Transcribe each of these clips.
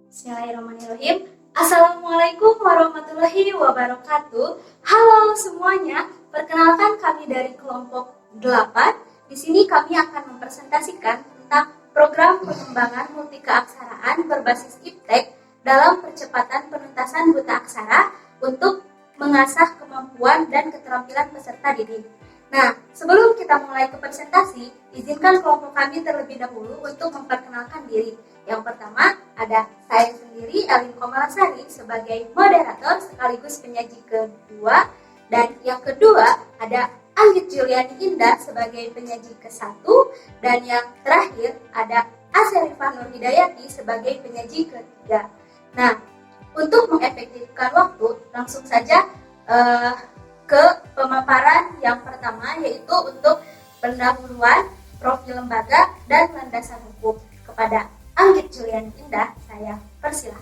Bismillahirrahmanirrahim. Assalamualaikum warahmatullahi wabarakatuh. Halo semuanya, perkenalkan kami dari kelompok 8. Di sini kami akan mempresentasikan tentang program pengembangan multi keaksaraan berbasis iptek dalam percepatan penuntasan buta aksara untuk mengasah kemampuan dan keterampilan peserta didik. Nah, sebelum kita mulai ke presentasi, izinkan kelompok kami terlebih dahulu untuk memperkenalkan diri. Yang pertama, ada saya sendiri, Elin Komalasari, sebagai moderator sekaligus penyaji kedua. Dan yang kedua, ada Anggit Juliani Indah sebagai penyaji ke-1. Dan yang terakhir, ada Aserifah Nur Hidayati sebagai penyaji ke-3. Nah, untuk mengefektifkan waktu, langsung saja ke pemaparan yang pertama, yaitu untuk pendahuluan, profil lembaga, dan landasan hukum. Kepada Anggit Julian Indah, saya persilahkan.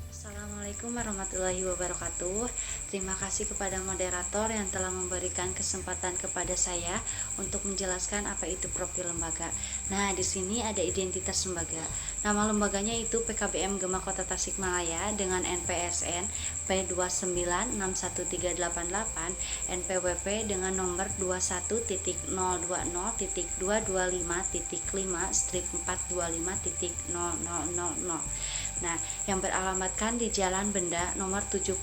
Assalamualaikum warahmatullahi wabarakatuh. Terima kasih kepada moderator yang telah memberikan kesempatan kepada saya untuk menjelaskan apa itu profil lembaga. Nah, di sini ada identitas lembaga. Nama lembaganya itu PKBM Gema Kota Tasikmalaya dengan NPSN P29613888, NPWP dengan nomor 21.020.225.5/425.000. Nah, yang beralamatkan di Jalan Benda nomor 72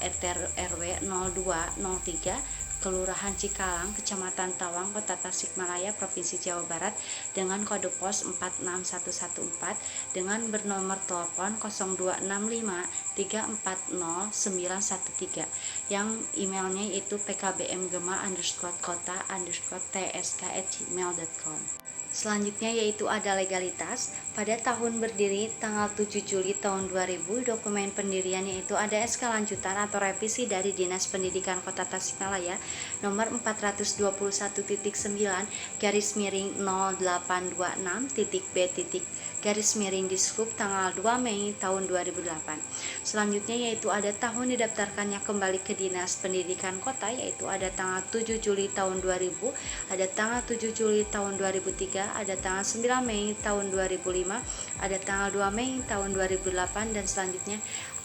RT RW 0203 Kelurahan Cikalang, Kecamatan Tawang, Kota Tasikmalaya, Provinsi Jawa Barat dengan kode pos 46114 dengan bernomor telepon 0265340913 yang emailnya yaitu pkbmgema_kota_tsk@gmail.com. Selanjutnya yaitu ada legalitas. Pada tahun berdiri tanggal 7 Juli tahun 2000, dokumen pendirian yaitu ada SK lanjutan atau revisi dari Dinas Pendidikan Kota Tasikmalaya nomor 426-0826.B.Dishub tanggal 2 Mei tahun 2008. Selanjutnya yaitu ada tahun didaftarkannya kembali ke Dinas Pendidikan Kota, yaitu ada tanggal 7 Juli tahun 2000, ada tanggal 7 Juli tahun 2003, ada tanggal 9 Mei tahun 2005, ada tanggal 2 Mei tahun 2008, dan selanjutnya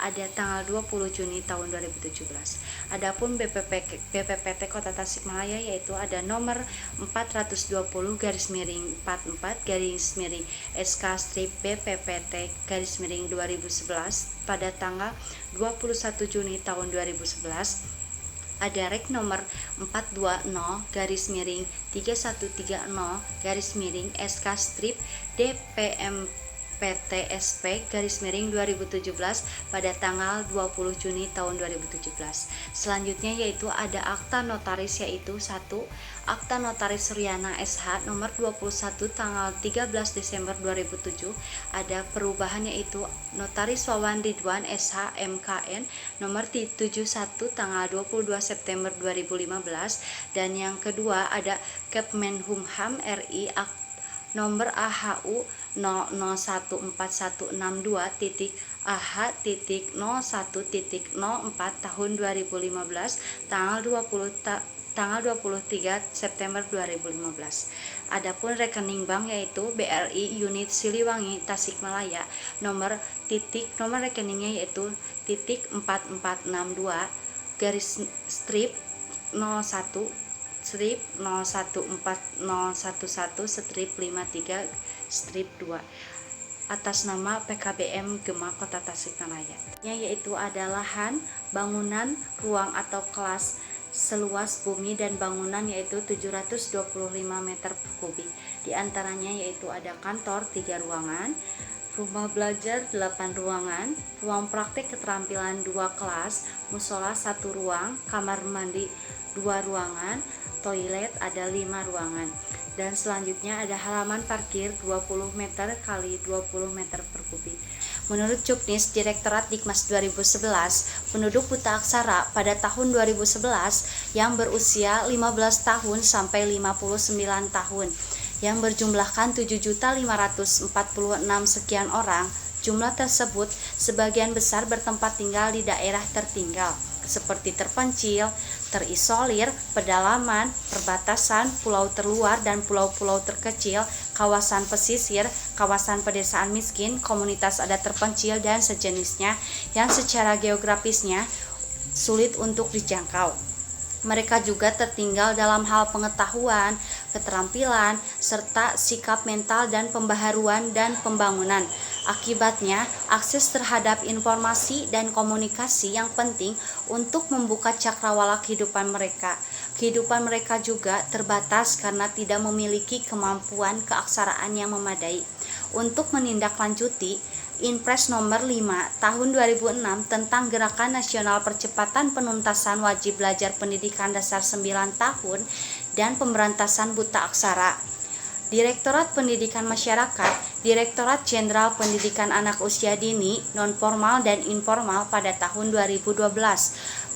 ada tanggal 20 Juni tahun 2017. Adapun BPPT Kota Tasikmalaya yaitu ada nomor 420-SK-BPPT-BPPT-2011 pada tanggal 21 Juni tahun 2011. Ada rek nomor 420-SK-DPMPTSP-2017 pada tanggal 20 Juni tahun 2017. Selanjutnya yaitu ada akta notaris yaitu 1. Akta Notaris Suryana SH nomor 21 tanggal 13 Desember 2007. Ada perubahan yaitu Notaris Wawan Ridwan SH MKN nomor 71 tanggal 22 September 2015. Dan yang kedua ada Kemenkumham RI nomor AHU 004142.AH.01.04 tahun 2015 tanggal 23 September 2015. Adapun rekening bank yaitu BRI Unit Siliwangi Tasikmalaya nomor rekeningnya yaitu *4462 garis strip 01 strip 014011 strip 53 strip 2 atas nama PKBM Gema Kota Tasikmalaya, yaitu ada lahan, bangunan, ruang atau kelas seluas bumi dan bangunan yaitu 725 meter kubik. Di antaranya yaitu ada kantor 3 ruangan, rumah belajar 8 ruangan, ruang praktik keterampilan 2 kelas, musola 1 ruang, kamar mandi 2 ruangan, toilet ada 5 ruangan. Dan selanjutnya ada halaman parkir 20 meter kali 20 meter per kubik. Menurut Juknis Direktorat Dikmas 2011, penduduk buta aksara pada tahun 2011 yang berusia 15 tahun sampai 59 tahun yang berjumlahkan 7.546 sekian orang. Jumlah tersebut sebagian besar bertempat tinggal di daerah tertinggal seperti terpencil, terisolir, pedalaman, perbatasan, pulau terluar dan pulau-pulau terkecil, kawasan pesisir, kawasan pedesaan miskin, komunitas adat terpencil dan sejenisnya yang secara geografisnya sulit untuk dijangkau. Mereka juga tertinggal dalam hal pengetahuan, keterampilan, serta sikap mental dan pembaharuan dan pembangunan. Akibatnya, akses terhadap informasi dan komunikasi yang penting untuk membuka cakrawala kehidupan mereka. Kehidupan mereka juga terbatas karena tidak memiliki kemampuan keaksaraan yang memadai. Untuk menindaklanjuti Inpres nomor 5 tahun 2006 tentang Gerakan Nasional Percepatan Penuntasan Wajib Belajar Pendidikan Dasar 9 tahun dan Pemberantasan Buta Aksara. Direktorat Pendidikan Masyarakat, Direktorat Jenderal Pendidikan Anak Usia Dini, Non-Formal dan Informal pada tahun 2012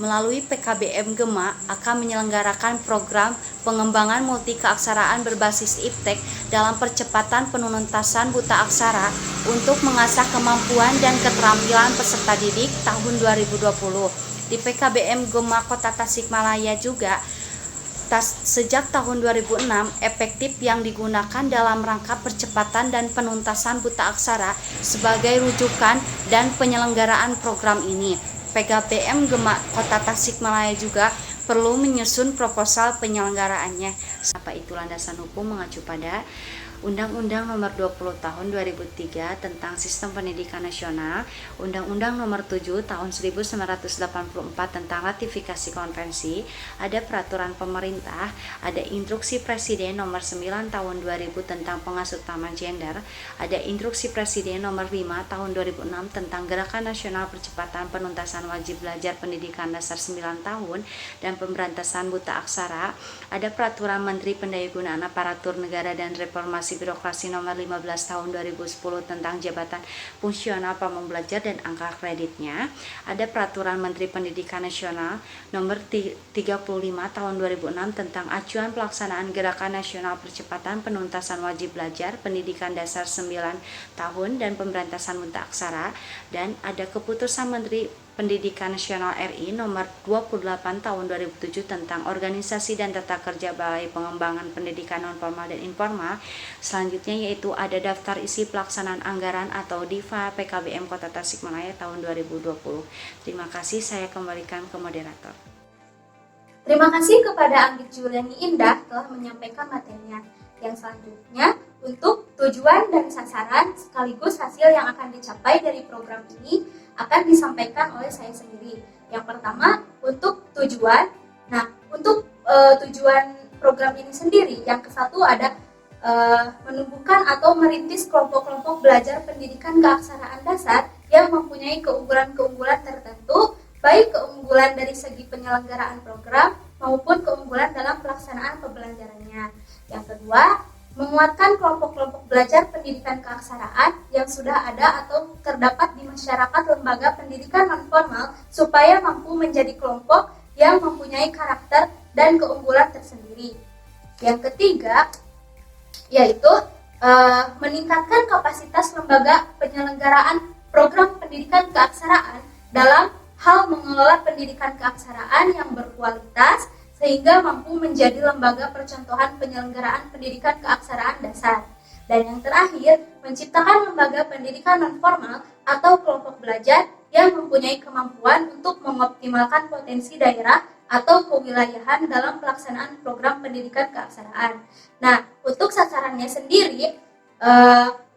melalui PKBM Gema akan menyelenggarakan program pengembangan multi keaksaraan berbasis iptek dalam percepatan penuntasan buta aksara untuk mengasah kemampuan dan keterampilan peserta didik tahun 2020. Di PKBM Gema Kota Tasikmalaya juga sejak tahun 2006 efektif yang digunakan dalam rangka percepatan dan penuntasan buta aksara sebagai rujukan dan penyelenggaraan program ini. PKBM Gema Kota Tasikmalaya juga perlu menyusun proposal penyelenggaraannya. Apa itu landasan hukum mengacu pada Undang-Undang Nomor 20 Tahun 2003 tentang Sistem Pendidikan Nasional, Undang-Undang Nomor 7 Tahun 1984 tentang ratifikasi konvensi, ada peraturan pemerintah, ada instruksi Presiden Nomor 9 Tahun 2000 tentang pengasuh utama gender, ada instruksi Presiden Nomor 5 Tahun 2006 tentang Gerakan Nasional Percepatan Penuntasan Wajib Belajar Pendidikan Dasar 9 tahun dan Pemberantasan Buta Aksara, ada peraturan Menteri Pendayagunaan Aparatur Negara dan Reformasi Birokrasi Nomor 15 Tahun 2010 tentang jabatan fungsional pamong belajar dan angka kreditnya, ada peraturan Menteri Pendidikan Nasional Nomor 35 Tahun 2006 tentang acuan pelaksanaan Gerakan Nasional Percepatan Penuntasan Wajib Belajar Pendidikan Dasar 9 tahun dan Pemberantasan Buta Aksara, dan ada keputusan Menteri Pendidikan Nasional RI Nomor 28 Tahun 2007 tentang organisasi dan tata kerja Balai Pengembangan Pendidikan Non-Formal dan Informal. Selanjutnya yaitu ada daftar isi pelaksanaan anggaran atau DIFA PKBM Kota Tasikmalaya tahun 2020. Terima kasih, saya kembalikan ke moderator. Terima kasih kepada Anggit Juliani Indah telah menyampaikan materinya. Yang selanjutnya, untuk tujuan dan sasaran sekaligus hasil yang akan dicapai dari program ini akan disampaikan oleh saya sendiri. Yang pertama, untuk tujuan. Nah, untuk tujuan program ini sendiri, yang kesatu ada menumbuhkan atau merintis kelompok-kelompok belajar pendidikan keaksaraan dasar yang mempunyai keunggulan-keunggulan tertentu, baik keunggulan dari segi penyelenggaraan program maupun keunggulan dalam pelaksanaan pembelajarannya. Yang kedua, menguatkan kelompok-kelompok belajar pendidikan keaksaraan yang sudah ada atau terdapat di masyarakat lembaga pendidikan non-formal supaya mampu menjadi kelompok yang mempunyai karakter dan keunggulan tersendiri. Yang ketiga, yaitu meningkatkan kapasitas lembaga penyelenggaraan program pendidikan keaksaraan dalam hal mengelola pendidikan keaksaraan yang berkualitas sehingga mampu menjadi lembaga percontohan penyelenggaraan pendidikan keaksaraan dasar. Dan yang terakhir, menciptakan lembaga pendidikan non-formal atau kelompok belajar yang mempunyai kemampuan untuk mengoptimalkan potensi daerah atau kewilayahan dalam pelaksanaan program pendidikan keaksaraan. Nah, untuk sasarannya sendiri,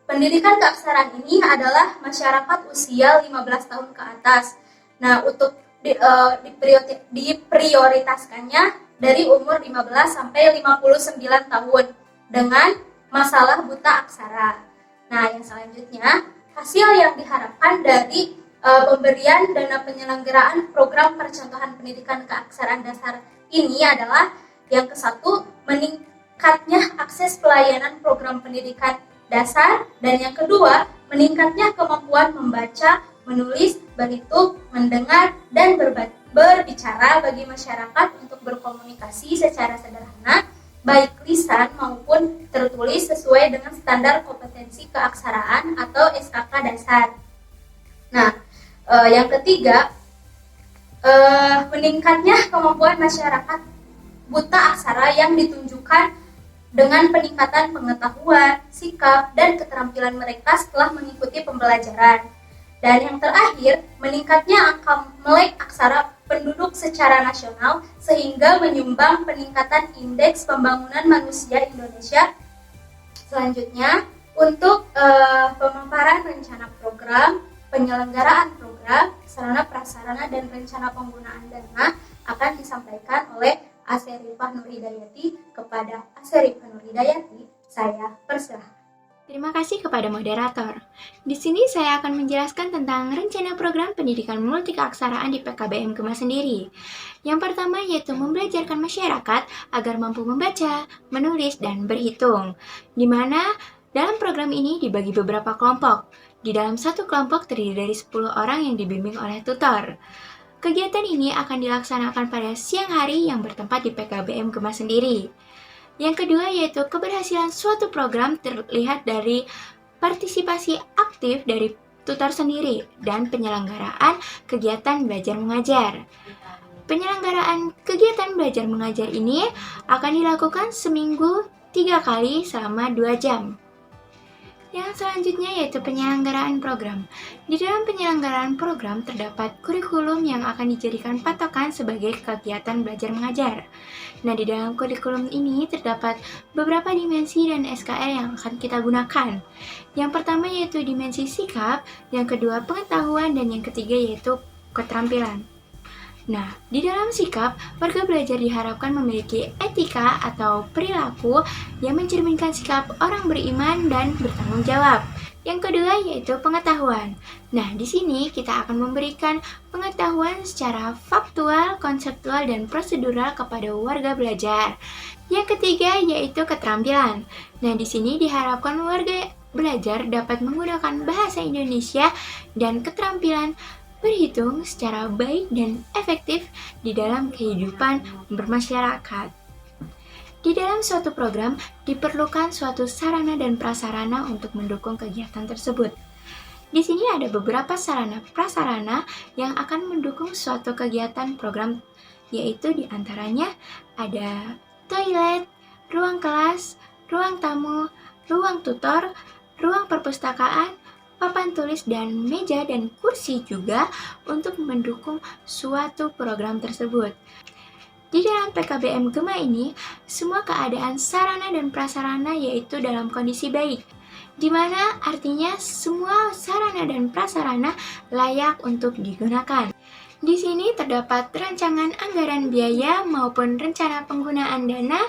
pendidikan keaksaraan ini adalah masyarakat usia 15 tahun ke atas. Nah, untuk diprioritaskannya dari umur 15 sampai 59 tahun dengan masalah buta aksara. Nah, yang selanjutnya, hasil yang diharapkan dari pemberian dana penyelenggaraan program percontohan pendidikan keaksaraan dasar ini adalah yang kesatu, meningkatnya akses pelayanan program pendidikan dasar, dan yang kedua, meningkatnya kemampuan membaca, menulis, berhitung, mendengar, dan berbicara bagi masyarakat untuk berkomunikasi secara sederhana, baik lisan maupun tertulis sesuai dengan standar kompetensi keaksaraan atau SKK dasar. Nah, yang ketiga, meningkatnya kemampuan masyarakat buta aksara yang ditunjukkan dengan peningkatan pengetahuan, sikap, dan keterampilan mereka setelah mengikuti pembelajaran. Dan yang terakhir, meningkatnya angka melek aksara penduduk secara nasional sehingga menyumbang peningkatan indeks pembangunan manusia Indonesia. Selanjutnya, untuk pemaparan rencana program, penyelenggaraan program, sarana prasarana dan rencana penggunaan dana akan disampaikan oleh Aserifah Nurhidayati kepada Aserifah Nurhidayati. Saya persilahkan. Terima kasih kepada moderator. Di sini saya akan menjelaskan tentang rencana program pendidikan multikeaksaraan di PKBM Gema sendiri. Yang pertama yaitu membelajarkan masyarakat agar mampu membaca, menulis, dan berhitung. Di mana dalam program ini dibagi beberapa kelompok. Di dalam satu kelompok terdiri dari 10 orang yang dibimbing oleh tutor. Kegiatan ini akan dilaksanakan pada siang hari yang bertempat di PKBM Gema sendiri. Yang kedua yaitu keberhasilan suatu program terlihat dari partisipasi aktif dari tutor sendiri dan penyelenggaraan kegiatan belajar mengajar. Penyelenggaraan kegiatan belajar mengajar ini akan dilakukan seminggu 3 kali selama 2 jam. Yang selanjutnya yaitu penyelenggaraan program. Di dalam penyelenggaraan program terdapat kurikulum yang akan dijadikan patokan sebagai kegiatan belajar mengajar. Nah, di dalam kurikulum ini terdapat beberapa dimensi dan SKR yang akan kita gunakan. Yang pertama yaitu dimensi sikap, yang kedua pengetahuan, dan yang ketiga yaitu keterampilan. Nah, di dalam sikap, warga belajar diharapkan memiliki etika atau perilaku yang mencerminkan sikap orang beriman dan bertanggung jawab. Yang kedua yaitu pengetahuan. Nah, di sini kita akan memberikan pengetahuan secara faktual, konseptual, dan prosedural kepada warga belajar. Yang ketiga yaitu keterampilan. Nah, di sini diharapkan warga belajar dapat menggunakan bahasa Indonesia dan keterampilan berhitung secara baik dan efektif di dalam kehidupan bermasyarakat. Di dalam suatu program diperlukan suatu sarana dan prasarana untuk mendukung kegiatan tersebut. Di sini ada beberapa sarana prasarana yang akan mendukung suatu kegiatan program, yaitu diantaranya ada toilet, ruang kelas, ruang tamu, ruang tutor, ruang perpustakaan, papan tulis, dan meja dan kursi juga untuk mendukung suatu program tersebut. Di dalam PKBM Gema ini, semua keadaan sarana dan prasarana yaitu dalam kondisi baik, di mana artinya semua sarana dan prasarana layak untuk digunakan. Di sini terdapat rancangan anggaran biaya maupun rencana penggunaan dana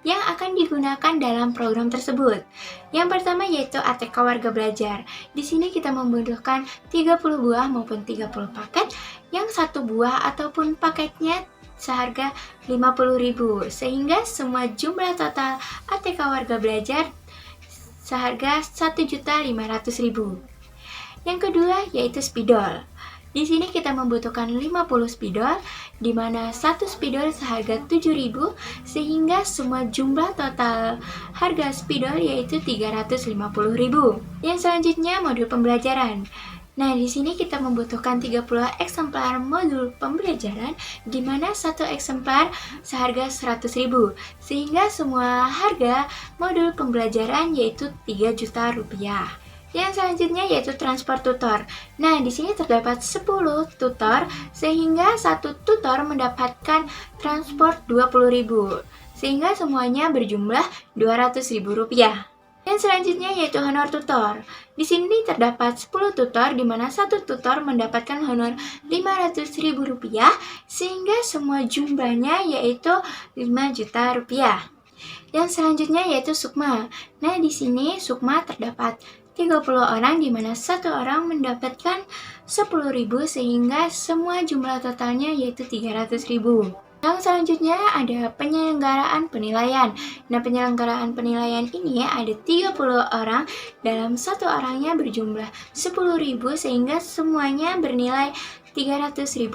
yang akan digunakan dalam program tersebut. Yang pertama yaitu ATK warga belajar. Di sini kita membutuhkan 30 buah maupun 30 paket, yang satu buah ataupun paketnya seharga 50.000, sehingga semua jumlah total ATK warga belajar seharga 1.500.000. Yang kedua yaitu spidol. Di sini kita membutuhkan 50 spidol, di mana satu spidol seharga 7.000, sehingga semua jumlah total harga spidol yaitu 350.000. Yang selanjutnya modul pembelajaran. Nah, di sini kita membutuhkan 30 eksemplar modul pembelajaran, di mana satu eksemplar seharga 100.000, sehingga semua harga modul pembelajaran yaitu 3 juta rupiah. Yang selanjutnya yaitu transport tutor. Nah, di sini terdapat 10 tutor, sehingga satu tutor mendapatkan transport 20.000, sehingga semuanya berjumlah 200.000 rupiah. Yang selanjutnya yaitu honor tutor. Di sini terdapat 10 tutor, di mana satu tutor mendapatkan honor 500.000 rupiah, sehingga semua jumlahnya yaitu 5 juta rupiah. Yang selanjutnya yaitu sukma. Nah, di sini sukma terdapat 30 orang, di mana satu orang mendapatkan 10.000, sehingga semua jumlah totalnya yaitu 300.000. Yang selanjutnya ada penyelenggaraan penilaian. Nah, penyelenggaraan penilaian ini ada 30 orang, dalam satu orangnya berjumlah 10.000, sehingga semuanya bernilai Rp300.000.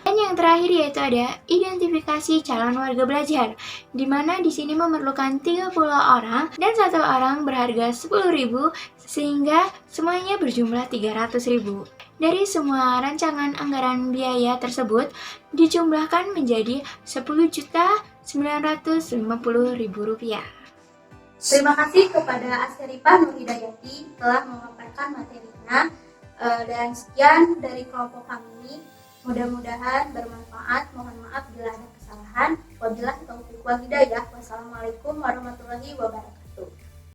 Dan yang terakhir yaitu ada identifikasi calon warga belajar, di mana di sini memerlukan 30 orang dan satu orang berharga Rp10.000 sehingga semuanya berjumlah Rp300.000. Dari semua rancangan anggaran biaya tersebut dijumlahkan menjadi Rp10.950.000. Terima kasih kepada Asteripa Nur Hidayati telah memaparkan materinya. Dan sekian dari kelompok kami. Mudah-mudahan bermanfaat. Mohon maaf bila ada kesalahan. Wabillahi taufiq wal hidayah. Wassalamualaikum warahmatullahi wabarakatuh.